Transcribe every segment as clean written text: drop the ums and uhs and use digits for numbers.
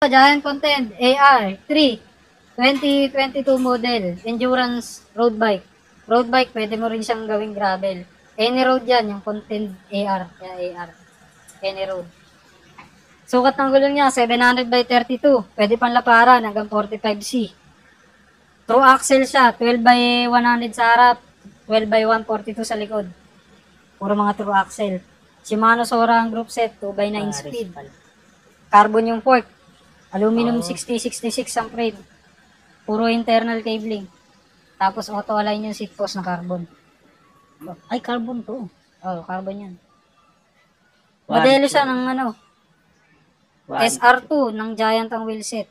ito, Giant Content AR3 2022 model, endurance road bike. Road bike, pwede mo rin siyang gawing gravel. Any road yan, yung Content AR. Kaya AR. Any road. Sukat ng gulong niya, 700 by 32. Pwede pang laparan hanggang 45C. True axle siya, 12 by 100 sa harap, 12 by 142 sa likod. Puro mga true axle. Shimano Sora ang group set, 2 by 9 speed. Carbon yung fork. Aluminum 6066 ang frame. Puro internal cabling. Tapos auto-align yung seat post na carbon. Ay, carbon to. Oh, carbon yan. Modelo siya ng SR2 ng Giant ang wheelset.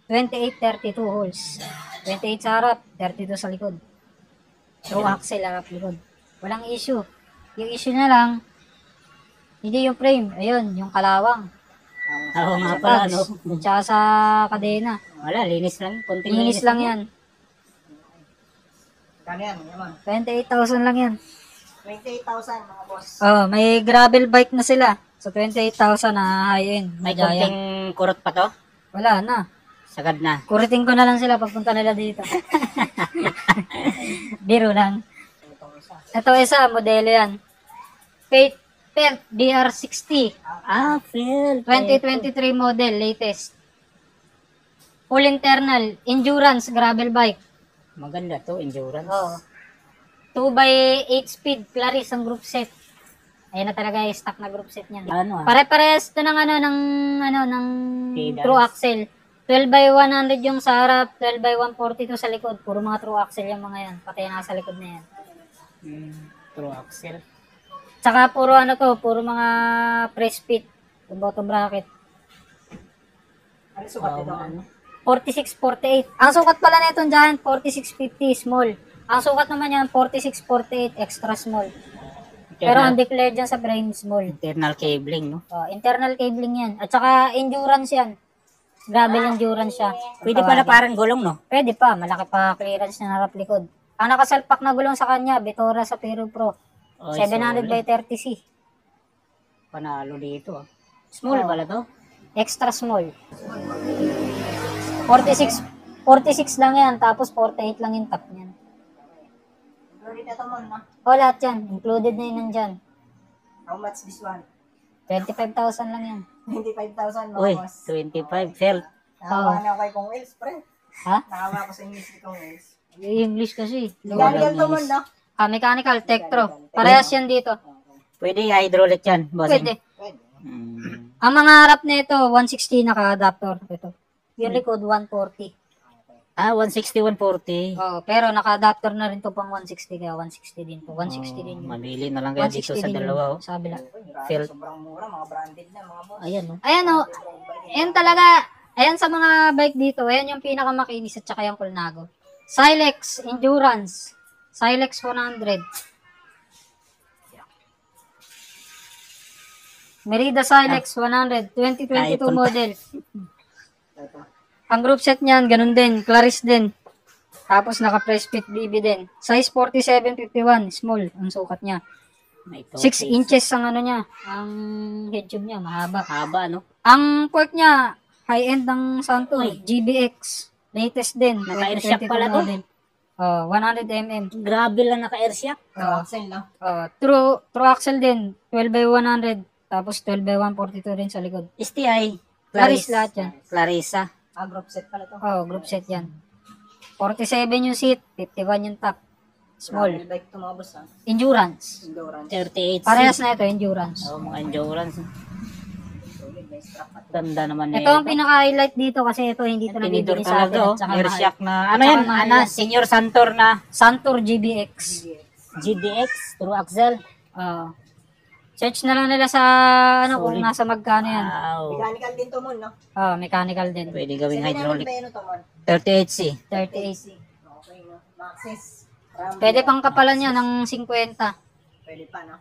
28-32 holes. 28 sa harap, 32 sa likod. True axle, harap likod. Walang issue. Yung issue na lang, hindi yung frame. Ayun, yung kalawang. Oo nga pala, no? Tsaka sa kadena. Wala, linis lang. Konting Linis lang yan. Kano yan, yaman? 28,000 lang yan. 28,000 mga boss. Oh, may gravel bike na sila. So 28,000 na high-end. May Giant. konting kurot pa to? Wala na. Sagad na. Kuritin ko na lang sila pagpunta nila dito. Biro lang. Ito isa, modelo yan. Fate DR60. Ah, Phil. 2023 model, latest. Full internal, endurance, gravel bike. Maganda to, endurance. Oh. 2 by 8 speed, Claris ang group set. Ayan na talaga yung stock na group set niyan. Ano Pare-pares to ng ng true axle. 12 by 100 yung sa harap, 12 by 142 sa likod. Puro mga true axle yung mga yan. Pati yung nasa likod na yan. True axle. Tsaka puro puro mga press fit. Yung bottom bracket. Ano sukat ito? Ano? 46-48. Ang sukat pala na itong Giant, 46-50 small. Ang sukat naman yan, 46-48 extra small. Pero ang declared dyan sa frame small. Internal cabling, no? Internal cabling yan. At saka endurance yan. Gravel endurance siya. Pwede pala parang gulong, no? Pwede pa. Malaki pa clearance na harap likod. Ang nakasalpak na gulong sa kanya, Vittora sa Pero Pro. 700 by 30C. Panalo dito, ah. Small pala to? Extra small. 46 lang yan. Tapos 48 lang yung top niyan. Included na ito mo, no? O, lahat yan. Included na yun nandyan. How much this one? 25,000 lang yan. 25,000 mga Uy, boss. 25. Phil. Nakawa na ako kay Kong Wales, pre. Ha? Nakawa ko sa English ni Kong Wales. English kasi. Mechanical to mo, no? Mechanical, Tektro. Parehas yan dito. Pwede hydraulic yan, bossing. Pwede. Pwede. Ang mga harap na ito, 160 naka-adapter. Ito. Yung likod, 140. Ah, 160, 140. Oh, pero naka-adapter na rin to pang 160. Kaya 160 din to. 160 din yun. Mamili na lang kaya dito 160 sa din dalawa, yun, oh. sa kabila. Phil. Sobrang mura, mga branded na, mga boss. Ayan, no? Ayan o. Ayan talaga. Ayan sa mga bike dito. Ayan yung pinakamakinis at saka yung Colnago. Silex Endurance. Silex 100. Merida Silex 100. 2022 model. Ang group set niyan, ganun din. Claris din. Tapos naka-press fit BB din. Size 47-51. Small ang sukat niya. 6 inches ang niya. Ang head tube niya. Mahaba. Haba, no? Ang fork niya, high-end ng Santo. GBX. Latest din. Naka-airshock pala to? 100mm. Grabe lang naka-airshock. Axle, no? True axle din. 12 by 100. Tapos 12 by 142 rin sa likod. STI. Claris lahat yan. Clarissa. Group set pala to. Group set yan. 47 yung seat, 51 yung top. Small. Gravel bike to mga boss, ha? Endurance. Endurance. 38. Parehas na ito, endurance. Mga endurance. Solid, may strap pa. Ganda naman Ito ang pinaka-highlight dito kasi ito hindi ito Tinidor nabibili sa talaga, atin. oh. At saka Airshock mahal. na, At ano saka yan? mahal Ano? yan. Senior Santor na Santur GBX. GDX, True Axle. Search na lang nila sa kung nasa magkano yan. Wow. Mechanical din to mo, no? Mechanical din. Pwede gawing 700 hydraulic. ba yun to mo? 38C. 38. Okay, no? Maxis. Ram. Pwede pang kapalan yan ng 50. Pwede pa, no?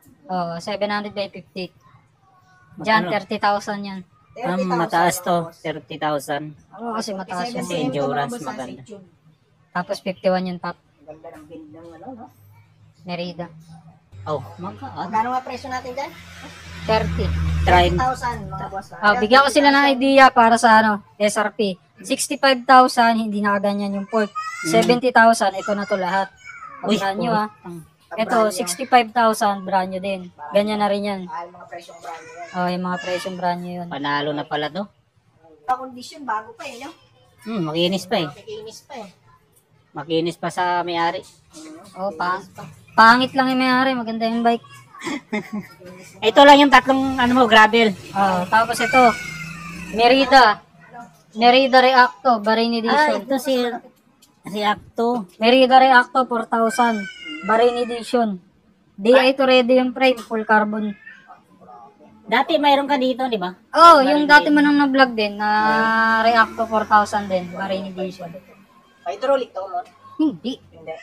700 by 50. Diyan, 30,000 yan. 30,000 Mataas mga to. boss. 30,000. Kasi mataas yun. Kasi endurance maganda. Tapos 51 yung top. Ang ganda ng build ng ano, no? Merida. Oh, magkaan. Magkano nga presyo natin dyan? 30. 30,000 mga boss. Bigyan ko sila ng idea para sa SRP. 65,000, hindi na ganyan yung port. 70,000, ito na to lahat. Uy, Brand new puro- Ito, 65,000, brand new din. Ganyan na rin yan. Mga presyong brand yan. Yung mga presyong brand new yun. Panalo na pala to. Kondisyon, bago pa no? Makinis pa eh. Makikinis pa Makinis pa sa may-ari. Pangit lang yung may-ari, maganda yung bike. Ito lang yung tatlong gravel. Tapos ito, Merida Reacto, Bahrain Edition. Ito si Acto. Merida Reacto, 4,000, Bahrain Edition. DI to ready yung frame, full carbon. Dati mayroon ka dito, di ba? Yung dati mo nang na-vlog din, na Reacto 4,000 din, Bahrain Edition. Hydraulic to mo? Hindi. Hindi.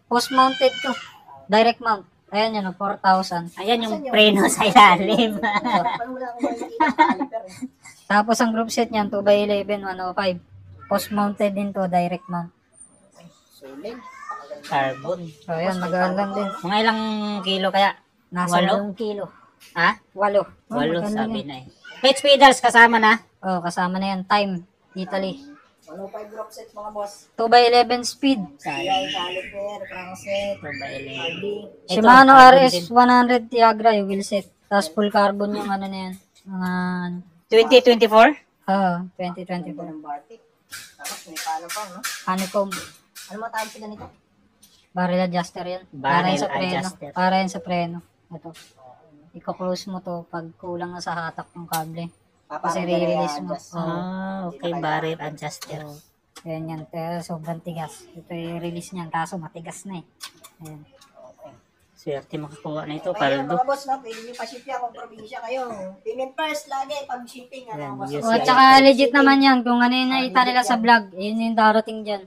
Post-mounted to. Direct mount. Ayan yun, 4,000. Ayan yung preno sa ilalim. Parang wala akong makikita sa caliper Tapos ang group set niyan, 2x11, 105. Post-mounted din to, direct mount. Sulit. Carbon. So ayan, magaan lang din. Mga ilang kilo kaya? Nasa 8 8? kilo. Ha? 8. 8 sabi na eh. Page pedals kasama na. Kasama na yan. Time, Italy. 105 group set mga boss. 2x11 speed. DI, caliper, crankset, harding. Shimano RS100 Tiagra yung wheel set. Tapos full carbon yung na yan. Mga 2024? 2024. Ng Bartik. Tapos may palo pa, no? Honeycomb. Ano mga tawag sila nito? Barrel adjuster yan. Barrel Para yan sa preno. adjuster. Para yan sa preno. Ito. Iko-close mo to pag kulang na sa hatak ng kable. Kasi re-release mo. Okay. Barrel adjuster. Ayan yan. Pero sobrang tigas. Ito yung release niyan. Kaso matigas na eh. Ayan. Swerte makakuha na ito. Ayun, Paldo. mga boss, no? Pwede nyo pa-ship yan kung probinsya kayo. Payment first lagi pag shipping. Ayan, Ano, boss? yes, O, tsaka legit naman yan. Kung ano yung nakita nila sa vlog, yun yung darating dyan.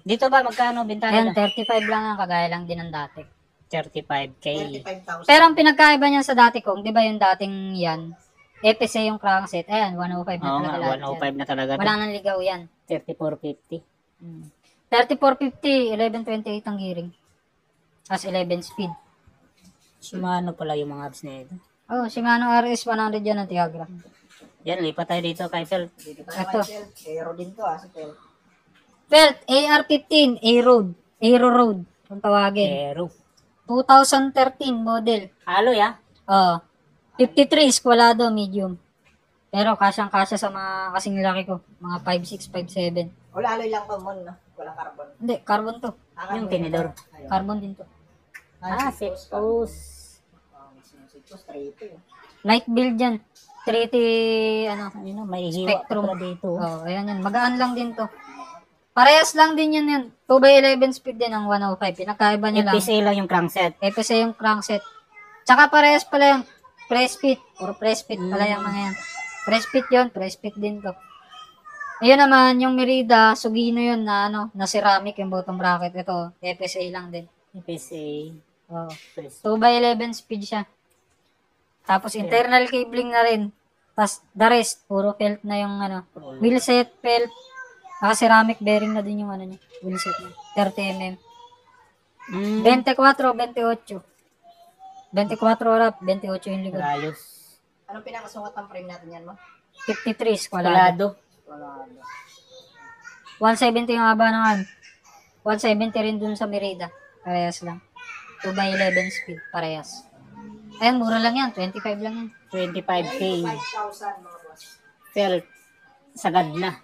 Dito ba magkano benta Ayan, nila? 35 lang yan. Kagaya lang din ng dati. 35k. 35,000. Pero ang pinagkaiba niya sa dati kong, di ba yung dating yan, EPC yung crankset. Ayan, 105 na Oo talaga nga, lahat 105 yan. na talaga. Wala nang ligaw yan. 3450. 3450, 1128 ang gearing. As 11 speed. Shimano pala yung mga abs na ito. Shimano RS100 yan ang Tiagra. Yan, lipat tayo dito kay Phil. Dito Ito. Aero din to, si Pel. Felt AR15, Aero Road, kung tawagin. Pero, 2013 model. halo ya. 53 squalado medium. Pero kasyang-kasya sa mga kasing laki ko, mga 5'6", 5'7". Wala aloy lang to, mon, no? Walang carbon. Hindi, carbon to. Yung tinidor. Carbon din to. Sepos. Straight eh. Light build yan. 3T, May hiwa Spectrum. pala dito. Ayan yan. Magaan lang din to. Parehas lang din yan yan. 2x11 speed din ang 105. Pinakaiba niya lang. FPC lang yung crankset. FPC yung crankset. Tsaka parehas pala yung press fit. Puro press fit pala yung mga yan. Press fit yun. Press fit din to. Ayun naman, yung Merida, Sugino yun na na ceramic yung bottom bracket. Ito, FSA lang din. FPC. Press. 2x11 speed siya. Tapos internal cabling na rin. Tapos the rest, puro felt na yung wheel set, felt. Ceramic bearing na din yung niya. Wheel set niya. 30mm. 24, 28. 24 harap, 28 yung likod. Rayos. Anong pinakasukat ng frame natin yan, mo? 53 squalado. Kulado. 170 yung haba naman. 170 rin dun sa Merida. Parehas lang. 2x11 speed. Parehas. Ayan, mura lang yan. 25 lang yan. 25k. 5,000 mga boss. Felt. Sagad na.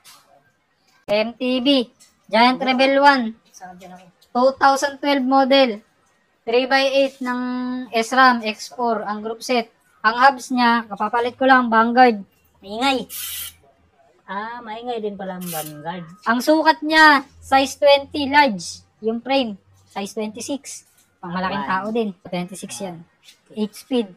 MTB. Giant Rebel 1. Saan dyan ako? 2012 model. 3x8 ng SRAM X4 ang group set. Ang hubs niya, kapapalit ko lang, Vanguard. Maingay. Maingay din pala ang Vanguard. Ang sukat niya, size 20 large. Yung frame, size 26. Pang malaking tao din. 26 yan. 8 speed.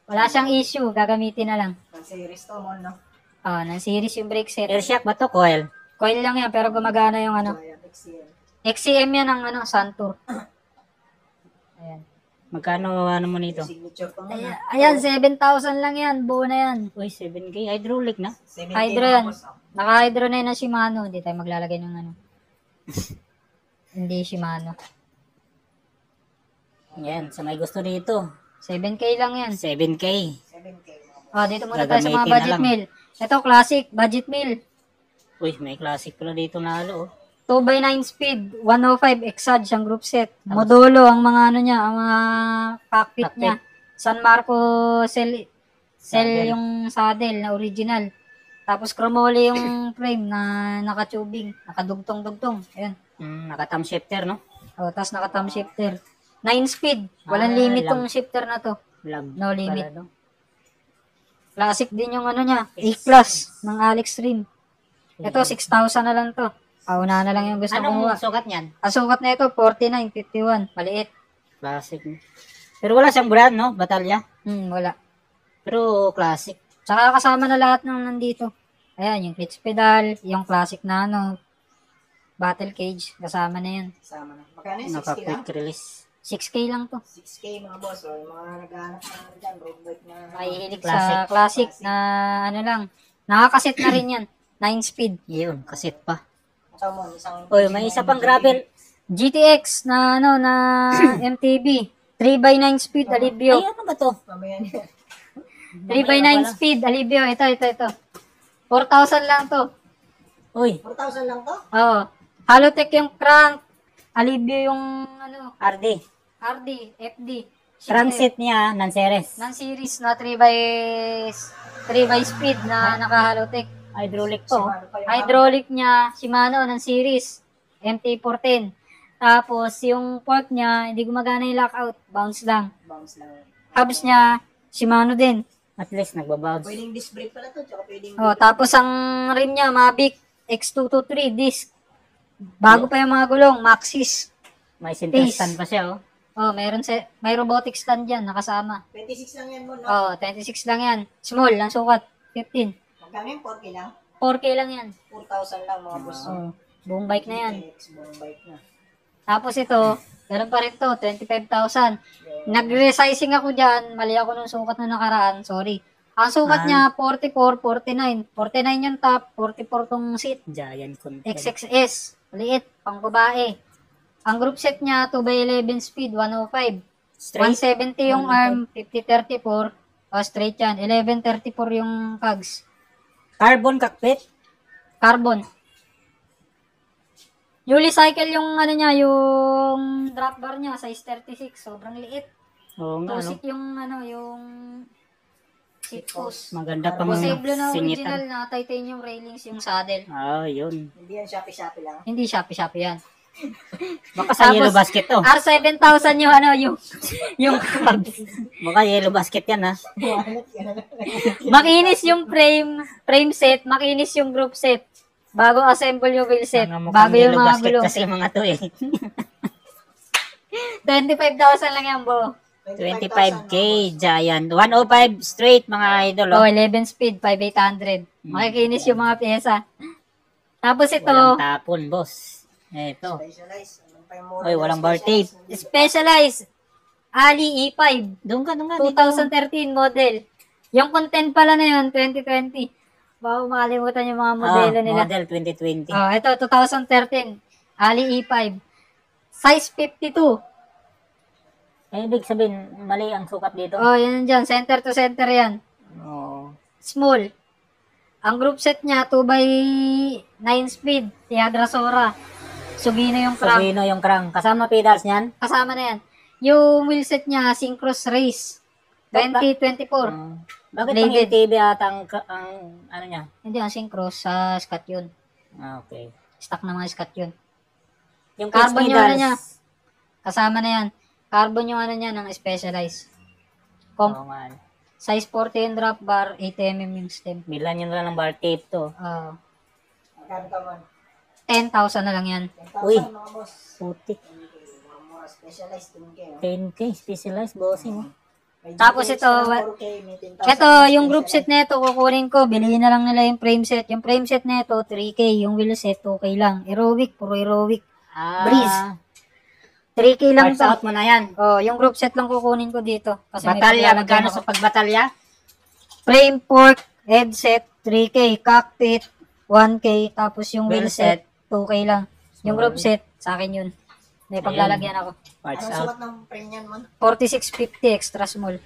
Wala siyang issue, gagamitin na lang. Ang series to, mon, no? Ng series yung brake set. Air shock ba to, coil? Coil lang yan, pero gumagana yung Ayan, XCM. XCM yan ang Santur. Ayan. Magkano mo nito? Signature to, mon. Ayan, 7,000 lang yan. Buo na yan. Uy, 7k. Hydraulic na. 17 Hydro mga yan. boss, oh. Naka-hydro na yun ng Shimano. Hindi tayo maglalagay ng Hindi Shimano. Yan, sa may gusto dito. 7K lang yan. 7K. 7K mga boss. Oh, dito muna tayo sa mga Gagamitin na budget lang. meal. Ito, classic, budget meal. Uy, may classic pala dito na oh. 2x9 speed, 105 exage ang group set. Modulo ang mga ano niya, ang mga cockpit Cockpit. niya. San Marco cell Saddle. yung saddle na original. Tapos chromoly yung frame na naka-tubing, nakadugtong-dugtong. Ayan. Naka-thumb shifter, no? Oh, tapos naka-thumb shifter. 9 speed, walang Ah, limit lang. tong shifter na to. Lag No limit. pala, no? Classic din yung ano niya, A-Class ng Alex Rim. Ito, 6,000 na lang to. Pauna na lang yung gusto Anong kumuha. sukat niyan? Ang sukat na ito, 49, 51. Maliit. Classic. No? Pero wala siyang brand, no? Batalya. Wala. Pero classic. Tsaka kasama na lahat ng nandito. Ayan, yung clutch pedal, yung classic na ano, battle cage, kasama na yan. Kasama na. Magkano yung 6K lang? Naka-quick release. 6K lang to. 6K mga boss. O, yung mga naghahanap na dyan, road bike na. Mahihilig Classic. sa classic na ano lang. Nakakaset na rin yan. 9 speed. Yun, kaset pa. Ito mo, isang... Uy, may isa pang gravel. GTX na ano, na MTB. 3x9 speed, Ay, Alivio. ano ba to? Mamaya niya. 3x9 speed, Alivio. Ito. 4,000 lang to. Uy, 4,000 lang to? Oo. Halotech yung crank. Alivio yung ano, RD. RD, FD. Transit niya, non-series. Ng series na 3x speed na naka-halotech. Hydraulic to. Ano pa yung Hydraulic niya, Shimano ng series, MT-410. Tapos, yung fork niya, hindi gumagana yung lockout. Bounce lang. bounce lang? Hubs niya, Shimano din. At least nagbabounce. Pwedeng disc brake pala to, tsaka pwedeng... Oh, tapos, ang rim niya, Mavic X223 disc. Bago pa yung mga gulong, Maxxis. May center Peace. stand pa siya, oh. Oh, may robotic stand dyan, nakasama. 26 lang yan mo, no? Oh, 26 lang yan. Small, lang sukat. 15. Magkano yung 4K lang? 4K lang yan. 4,000 lang mga boss. Oh, buong bike na yan. Buong bike na. Tapos ito, ganun pa rin to, 25,000. Nag-resizing ako dyan, mali ako nung sukat na nakaraan, sorry. Ang sukat niya, 44, 49. 49 yung top, 44 tong seat. Giant content. XXS, maliit, pang babae. Ang group set niya, 2x11 speed, 105. Straight. 170 yung arm, 5034. Straight yan. 1134 yung cogs. Carbon cockpit. Carbon. Newly cycle yung ano niya, yung drop bar niya, size 36. Sobrang liit. Oo nga, no? Tusik yung ano, yung seat post. Maganda pang Posible na original singitan. na titanium railings yung saddle. Ah, yun. Hindi yan Shopee lang. Hindi Shopee yan. Baka sa Tapos, yellow basket to. R7000 yung ano, yung carbs. Baka yellow basket yan, ha? Makinis yung frame set, makinis yung group set. Bago assemble yung wheel set, Mukhang bago yung yellow mga basket gulong. kasi mga to, eh. 25,000 lang yan, bo. 25K, Giant. 105 straight, mga idol, Oh, oh. 11 speed, 5,800. Makikinis yung mga pyesa. Tapos ito, Walang tapon, boss. Eto. Specialized. Ano pa yung mura Oy, na walang bar tape. specialized? Specialized Ali E5, Doon ka. 2013 model. Yung content pala na yun, 2020. Baka makalimutan yung mga modelo nila. Model 2020. Oh, ito, 2013. Ali E5. Size 52. Ibig sabihin, mali ang sukat dito. Oh, yan dyan. Center to center yan. Oo. Small. Ang group set niya, 2x9 speed. Tiagra Sora. Sugino yung crank. Sabino yung crank. Kasama pedals niyan. Kasama na yan. Yung wheel set niya, Synchros Race. 2024. Bakit pang Bladed. ATV ata ang ano niya? Hindi, ang Synchros sa Scott yun. Ah, okay. Stock na mga Scott yun. Yung Carbon clutch yung ano pedals. niya. Kasama na yan. Carbon yung ano niya ng Specialized. Oo nga. Size 40 yung drop bar, 8mm yung stem. Bilan yun lang ng bar tape to. Magkano ka man? 10,000 na lang yan. 10,000 Uy. mga boss. Putik. Mura specialized 10K. 10K, specialized bossing. Oh. May Tapos GTX ito, na 4K, may 10,000 Ito, yung group set specialized. nito, kukunin ko. Bilhin na lang nila yung frame set. Yung frame set nito, 3K. Yung wheel set, 2K lang. Aerobic, puro aerobic. Breeze. 3K lang Parts to. out mo na yan. Oh, yung group set lang kukunin ko dito. Kasi may Batalya, paglalagyan magkano ako. sa pagbatalya? Frame, fork, headset, 3K. Cockpit, 1K. Tapos yung wheel Wheel set. set, 2K lang. Yung group set, sa akin yun. May paglalagyan ako. Parts Anong out. sukat ng frame yan, man? 4650 extra small.